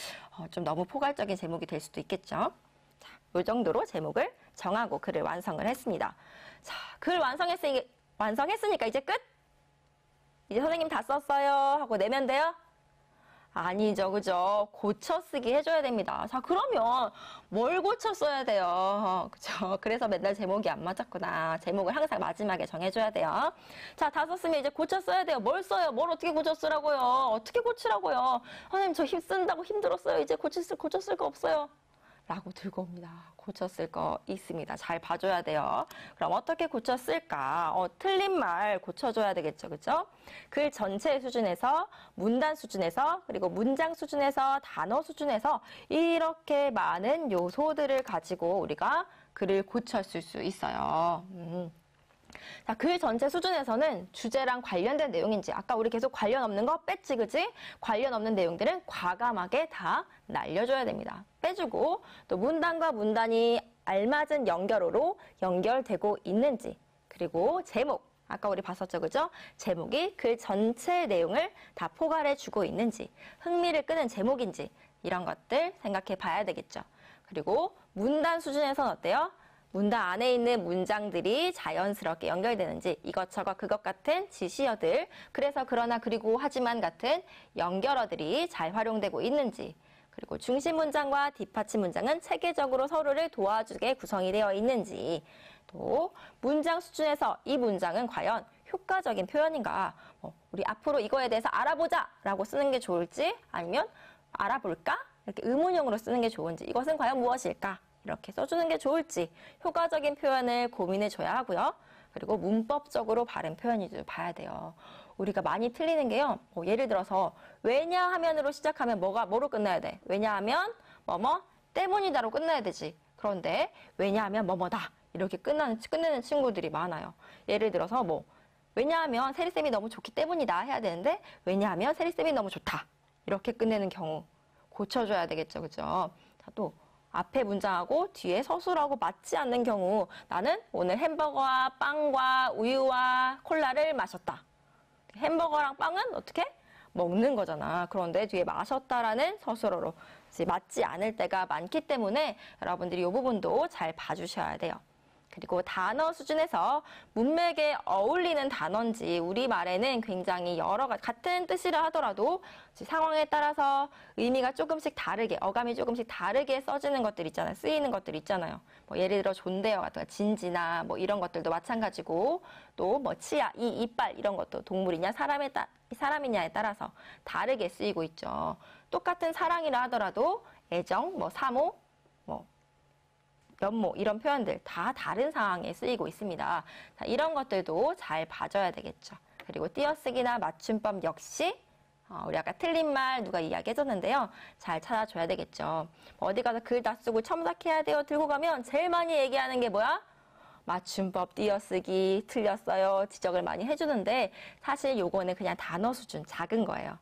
좀 너무 포괄적인 제목이 될 수도 있겠죠. 자, 이 정도로 제목을 정하고 글을 완성을 했습니다. 자, 글 완성했으니까 이제 끝? 이제 선생님 다 썼어요 하고 내면 돼요? 아니죠, 그죠? 고쳐 쓰기 해줘야 됩니다. 자, 그러면 뭘 고쳐 써야 돼요? 그죠? 그래서 맨날 제목이 안 맞았구나. 제목을 항상 마지막에 정해줘야 돼요. 자, 다 썼으면 이제 고쳐 써야 돼요. 뭘 써요? 뭘 어떻게 고쳐 쓰라고요? 어떻게 고치라고요? 선생님, 저 쓴다고 힘들었어요. 이제 고쳐 쓸 거 없어요. 라고 들고 옵니다. 고쳤을 거 있습니다. 잘 봐줘야 돼요. 그럼 어떻게 고쳤을까? 틀린 말 고쳐줘야 되겠죠. 그죠? 글 전체 수준에서, 문단 수준에서, 그리고 문장 수준에서, 단어 수준에서 이렇게 많은 요소들을 가지고 우리가 글을 고쳤을 수 있어요. 자, 글 전체 수준에서는 주제랑 관련된 내용인지 아까 우리 계속 관련 없는 거 뺐지 그지? 관련 없는 내용들은 과감하게 다 날려줘야 됩니다. 빼주고 또 문단과 문단이 알맞은 연결어로 연결되고 있는지 그리고 제목 아까 우리 봤었죠 그죠? 제목이 글 전체 내용을 다 포괄해주고 있는지 흥미를 끄는 제목인지 이런 것들 생각해 봐야 되겠죠. 그리고 문단 수준에서는 어때요? 문단 안에 있는 문장들이 자연스럽게 연결되는지 이것저것 그것 같은 지시어들 그래서 그러나 그리고 하지만 같은 연결어들이 잘 활용되고 있는지 그리고 중심 문장과 뒷받침 문장은 체계적으로 서로를 도와주게 구성이 되어 있는지 또 문장 수준에서 이 문장은 과연 효과적인 표현인가 우리 앞으로 이거에 대해서 알아보자 라고 쓰는 게 좋을지 아니면 알아볼까? 이렇게 의문형으로 쓰는 게 좋은지 이것은 과연 무엇일까? 이렇게 써주는 게 좋을지 효과적인 표현을 고민해 줘야 하고요. 그리고 문법적으로 바른 표현인지 봐야 돼요. 우리가 많이 틀리는 게요. 예를 들어서 왜냐하면으로 시작하면 뭐로 끝나야 돼? 왜냐하면 뭐뭐 때문이다로 끝나야 되지. 그런데 왜냐하면 뭐뭐다 이렇게 끝내는 친구들이 많아요. 예를 들어서 왜냐하면 세리쌤이 너무 좋기 때문이다 해야 되는데 왜냐하면 세리쌤이 너무 좋다 이렇게 끝내는 경우 고쳐줘야 되겠죠. 그죠? 자, 또 앞에 문장하고 뒤에 서술하고 맞지 않는 경우 나는 오늘 햄버거와 빵과 우유와 콜라를 마셨다. 햄버거랑 빵은 어떻게? 먹는 거잖아. 그런데 뒤에 마셨다라는 서술어로 맞지 않을 때가 많기 때문에 여러분들이 이 부분도 잘 봐주셔야 돼요. 그리고 단어 수준에서 문맥에 어울리는 단어인지 우리말에는 굉장히 여러 가지 같은 뜻이라 하더라도 상황에 따라서 의미가 조금씩 다르게 어감이 조금씩 다르게 써지는 것들 있잖아요. 쓰이는 것들 있잖아요. 예를 들어 존대어 같은 거 진지나 이런 것들도 마찬가지고 또 치아, 이빨 이런 것도 동물이냐 사람이냐에 따라서 다르게 쓰이고 있죠. 똑같은 사랑이라 하더라도 애정, 사모, 면모 이런 표현들 다 다른 상황에 쓰이고 있습니다. 자, 이런 것들도 잘 봐줘야 되겠죠. 그리고 띄어쓰기나 맞춤법 역시 우리 아까 틀린 말 누가 이야기해줬는데요. 잘 찾아줘야 되겠죠. 어디 가서 글 다 쓰고 첨삭해야 돼요. 들고 가면 제일 많이 얘기하는 게 뭐야? 맞춤법 띄어쓰기 틀렸어요. 지적을 많이 해주는데 사실 요거는 그냥 단어 수준 작은 거예요.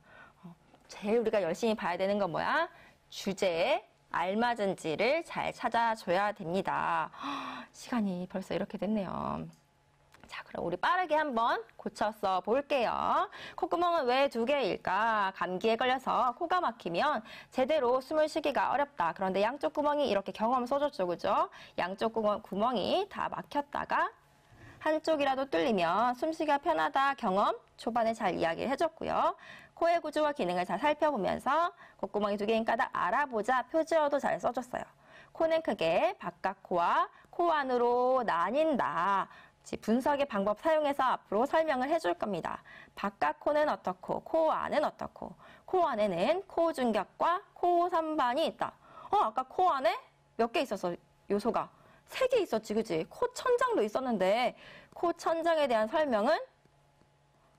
제일 우리가 열심히 봐야 되는 건 뭐야? 주제에 알맞은지를 잘 찾아줘야 됩니다. 시간이 벌써 이렇게 됐네요. 자, 그럼 우리 빠르게 한번 고쳐서 볼게요. 콧구멍은 왜 2개일까? 감기에 걸려서 코가 막히면 제대로 숨을 쉬기가 어렵다. 그런데 양쪽 구멍이 이렇게 경험 써줬죠, 그죠? 양쪽 구멍이 다 막혔다가 한쪽이라도 뚫리면 숨쉬기가 편하다 경험 초반에 잘 이야기를 해줬고요. 코의 구조와 기능을 잘 살펴보면서 콧구멍이 2개인 까닭 알아보자 표지어도 잘 써줬어요. 코는 크게 바깥 코와 코 안으로 나뉜다. 분석의 방법 사용해서 앞으로 설명을 해줄 겁니다. 바깥 코는 어떻고 코 안은 어떻고 코 안에는 코 중격과 코 선반이 있다. 아까 코 안에 몇 개 있었어? 요소가 3개 있었지, 그치? 코 천장도 있었는데 코 천장에 대한 설명은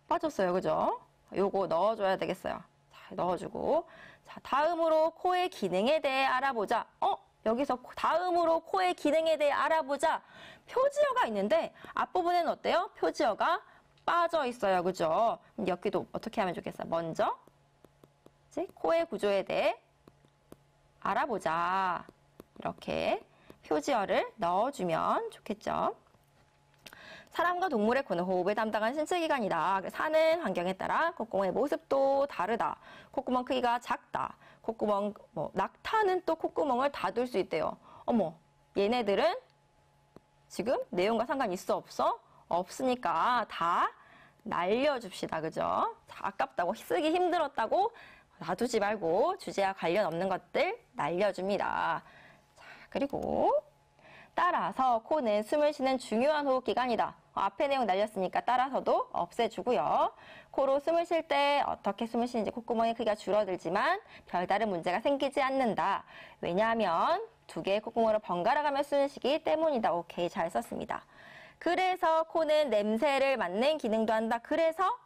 빠졌어요, 그죠? 요거 넣어줘야 되겠어요. 자, 넣어주고 자, 다음으로 코의 기능에 대해 알아보자. 여기서 다음으로 코의 기능에 대해 알아보자. 표지어가 있는데 앞부분에는 어때요? 표지어가 빠져 있어요, 그죠? 여기도 어떻게 하면 좋겠어? 먼저 코의 구조에 대해 알아보자. 이렇게 표지어를 넣어주면 좋겠죠. 사람과 동물의 코는 호흡을 담당한 신체기관이다. 사는 환경에 따라 콧구멍의 모습도 다르다. 콧구멍 크기가 작다. 콧구멍, 낙타는 또 콧구멍을 닫을 수 있대요. 어머, 얘네들은 지금 내용과 상관 있어 없어? 없으니까 다 날려줍시다. 그죠? 자, 아깝다고 쓰기 힘들었다고 놔두지 말고 주제와 관련 없는 것들 날려줍니다. 자, 그리고 따라서 코는 숨을 쉬는 중요한 호흡기관이다. 앞에 내용 날렸으니까 따라서도 없애주고요. 코로 숨을 쉴 때 어떻게 숨을 쉬는지 콧구멍의 크기가 줄어들지만 별다른 문제가 생기지 않는다. 왜냐하면 2개의 콧구멍으로 번갈아 가며 숨을 쉬기 때문이다. 오케이, 잘 썼습니다. 그래서 코는 냄새를 맡는 기능도 한다. 그래서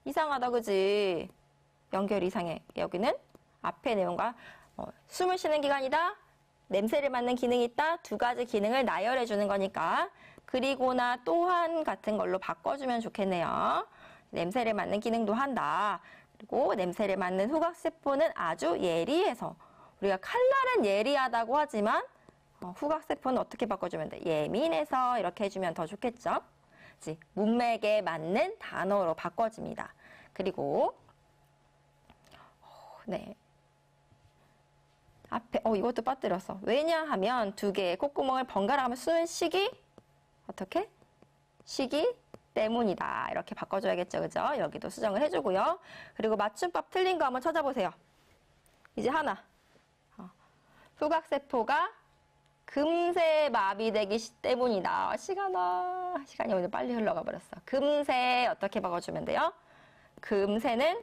이상하다, 그지? 연결이 이상해. 여기는 앞에 내용과 숨을 쉬는 기관이다. 냄새를 맡는 기능이 있다. 2가지 기능을 나열해 주는 거니까 그리고나 또한 같은 걸로 바꿔주면 좋겠네요. 냄새를 맡는 기능도 한다. 그리고 냄새를 맡는 후각세포는 아주 예리해서 우리가 칼날은 예리하다고 하지만 후각세포는 어떻게 바꿔주면 돼? 예민해서 이렇게 해주면 더 좋겠죠? 문맥에 맞는 단어로 바꿔줍니다. 그리고 네. 앞에 이것도 빠뜨렸어. 왜냐하면 2개의 콧구멍을 번갈아 가며 숨을 쉬기 어떻게? 쉬기 때문이다. 이렇게 바꿔줘야겠죠, 그죠? 여기도 수정을 해주고요. 그리고 맞춤법 틀린 거 한번 찾아보세요. 이제 하나. 후각세포가 금세 마비되기 때문이다. 시간이 오늘 빨리 흘러가 버렸어. 금세 어떻게 바꿔주면 돼요? 금세는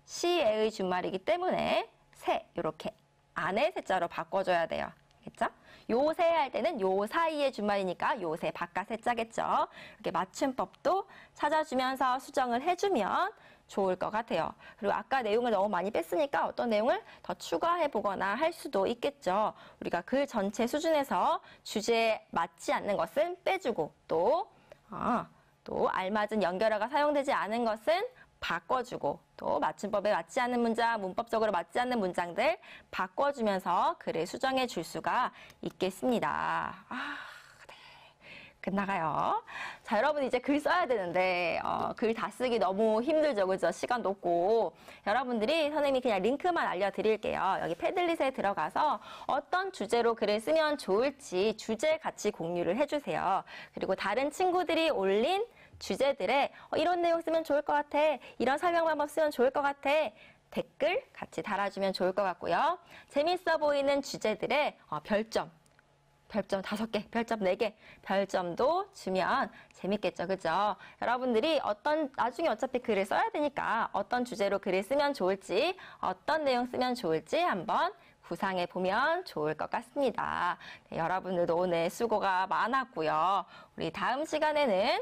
시에의 준말이기 때문에 세 이렇게 안에 세자로 바꿔줘야 돼요. 알겠죠? 요새 할 때는 요 사이의 준말이니까 요새 바깥 세자겠죠. 이렇게 맞춤법도 찾아주면서 수정을 해주면 좋을 것 같아요. 그리고 아까 내용을 너무 많이 뺐으니까 어떤 내용을 더 추가해보거나 할 수도 있겠죠. 우리가 글 전체 수준에서 주제에 맞지 않는 것은 빼주고 또 알맞은 연결어가 사용되지 않은 것은 바꿔주고 또 맞춤법에 맞지 않는 문장, 문법적으로 맞지 않는 문장들 바꿔주면서 글을 수정해 줄 수가 있겠습니다. 네. 끝나가요. 자, 여러분 이제 글 써야 되는데 글 다 쓰기 너무 힘들죠, 그죠? 시간도 없고. 여러분들이 선생님이 그냥 링크만 알려드릴게요. 여기 패들릿에 들어가서 어떤 주제로 글을 쓰면 좋을지 주제 같이 공유를 해주세요. 그리고 다른 친구들이 올린 주제들에 이런 내용 쓰면 좋을 것 같아. 이런 설명 방법 쓰면 좋을 것 같아. 댓글 같이 달아주면 좋을 것 같고요. 재밌어 보이는 주제들에 별점 5개, 별점 4개, 별점도 주면 재밌겠죠, 그죠? 여러분들이 나중에 어차피 글을 써야 되니까 어떤 주제로 글을 쓰면 좋을지, 어떤 내용 쓰면 좋을지 한번 구상해 보면 좋을 것 같습니다. 네, 여러분들도 오늘 수고가 많았고요. 우리 다음 시간에는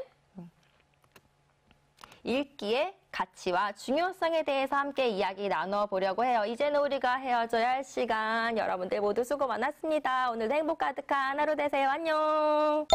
읽기의 가치와 중요성에 대해서 함께 이야기 나눠보려고 해요. 이제는 우리가 헤어져야 할 시간. 여러분들 모두 수고 많았습니다. 오늘도 행복 가득한 하루 되세요. 안녕.